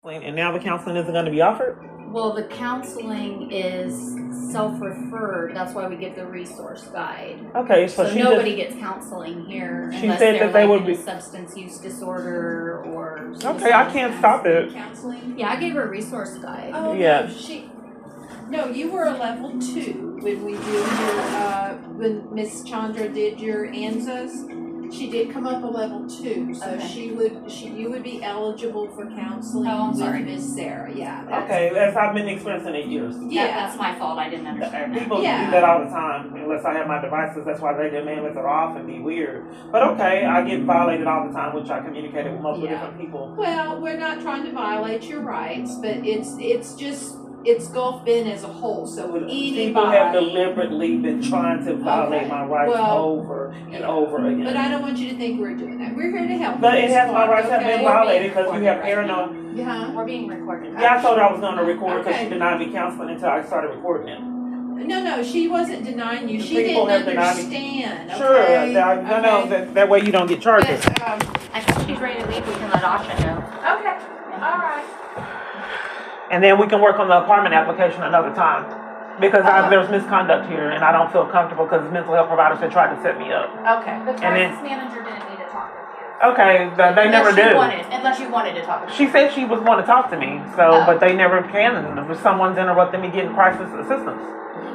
And now the counseling isn't going to be offered? Well, the counseling is self-referred. That's why we give the resource guide. Okay, so she nobody gets counseling here she unless said they're that they would in be a substance use disorder or. Okay, I can't stop it. Counseling? Yeah, I gave her a resource guide. Oh, Yeah. No, you were a level 2 when we did your, when Miss Chandra did your ANZAs. She did come up a level 2, so Okay. you would be eligible for counseling Oh, I'm sorry. with Miss Sarah. Yeah. Okay, as I've been experiencing it years. Yeah. That's my fault. I didn't understand that. People Yeah. do that all the time, unless I have my devices. That's why they demand it off and be weird. But okay, I get violated all the time, which I communicated with multiple different people. Well, we're not trying to violate your rights, but it's Gulf Bend as a whole. So anybody. People have deliberately been trying to violate my rights over and over again. But I don't want you to think we're doing that. We're here to help. But it has, my Clark, rights have been violated because you have paranoid. Yeah. We're being recorded. Yeah, I told her I was going to record because Okay. she denied me counseling until I started recording it. No, she wasn't denying you. She People didn't have denied me. understand. Sure, Okay? that way you don't get charges. But, I think she's ready to leave. We can let Asha know. okay. All right. And then we can work on the apartment application another time. Because there's misconduct here and I don't feel comfortable because mental health providers have tried to set me up. Okay. The crisis manager didn't need to talk with you. Okay, they never do. Unless you wanted to talk with She said she was going to talk to me, but they never can. Someone's interrupting me getting crisis assistance.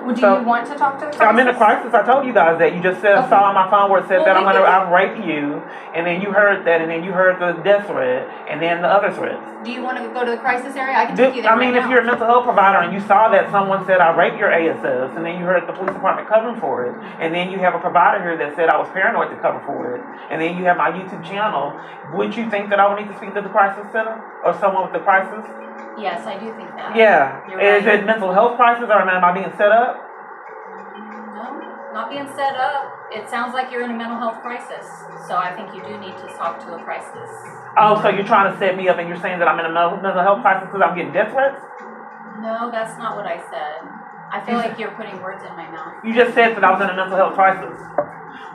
Well, do you want to talk to the crisis? I'm in a crisis. I told you guys that. You just saw on my phone where it said that I'll rape you, and then you heard that, and then you heard the death threat, and then the other threats. Do you want to go to the crisis area? I can take you there if you're a mental health provider and you saw that someone said I raped your ASS, and then you heard the police department covering for it, and then you have a provider here that said I was paranoid to cover for it, and then you have my YouTube channel, wouldn't you think that I would need to speak to the crisis center or someone with the crisis? Yes, I do think that. Yeah. You're Is it mental health crisis or am I being set up? No, not being set up. It sounds like you're in a mental health crisis. So I think you do need to talk to a crisis. Oh, so you're trying to set me up and you're saying that I'm in a mental health crisis because I'm getting death threats? No, that's not what I said. I feel like you're putting words in my mouth. You just said that I was in a mental health crisis.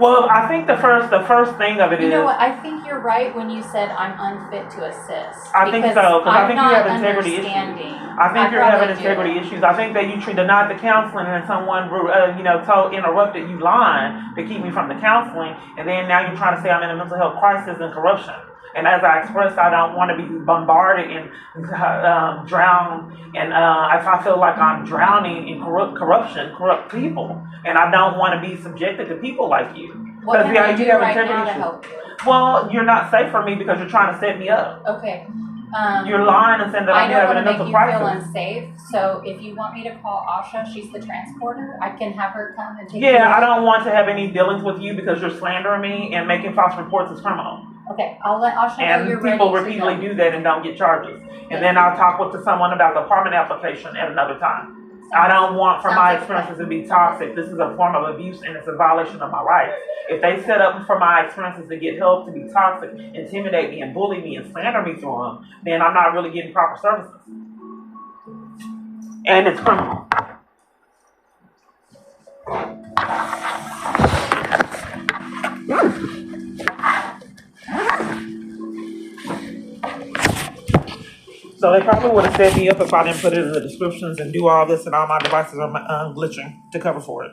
Well, I think the first thing of it is. You know what? I think you're right when you said I'm unfit to assist. I think so, because I think you have integrity issues. I think you're having integrity issues. I think that you denied the counseling and someone, interrupted you lying to keep me from the counseling, and then now you're trying to say I'm in a mental health crisis and corruption. And as I expressed, I don't want to be bombarded and drown. And if I feel like I'm drowning in corrupt people, and I don't want to be subjected to people like you. What can I do right now to help you? Well, you're not safe for me because you're trying to set me up. Okay. You're lying and saying that I'm having a mental crisis. I don't want to make you feel unsafe. So if you want me to call Asha, she's the transporter. I can have her come and take you. Yeah, I don't want to have any dealings with you because you're slandering me and making false reports is criminal. Okay, I'll let Asha know you're ready. And people repeatedly do that and don't get charges. And then I'll talk with someone about the apartment application at another time. I don't want for my experiences to be toxic. This is a form of abuse and it's a violation of my rights. If they set up for my experiences to get help to be toxic, intimidate me and bully me and slander me through them, then I'm not really getting proper services. And it's criminal. So they probably would have set me up if I didn't put it in the descriptions and do all this and all my devices are glitching to cover for it.